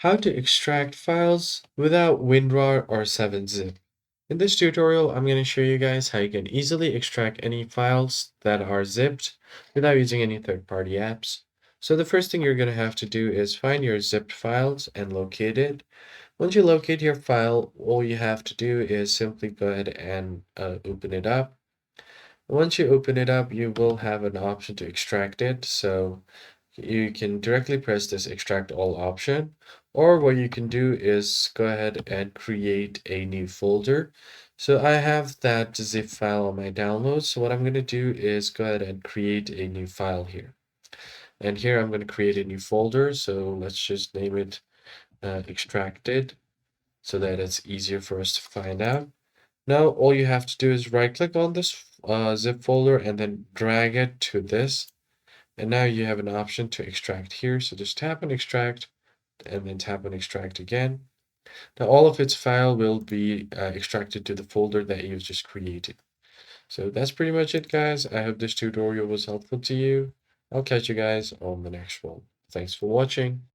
How to extract files without WinRAR or 7-zip. In this tutorial, I'm going to show you guys how you can easily extract any files that are zipped without using any third-party apps. So the first thing you're going to have to do is find your zipped files and locate it. Once you locate your file, all you have to do is simply go ahead and open it up. Once you open it up, you will have an option to extract it. So you can directly press this extract all option, or what you can do is go ahead and create a new folder. So I have that zip file on my downloads. So what I'm going to do is go ahead and create a new file here. And here I'm going to create a new folder. So let's just name it extracted so that it's easier for us to find out. Now all you have to do is right click on this zip folder and then drag it to this. And now you have an option to extract here. So just tap on extract and then tap on extract again. Now all of its file will be extracted to the folder that you've just created. So that's pretty much it, guys. I hope this tutorial was helpful to you. I'll catch you guys on the next one. Thanks for watching.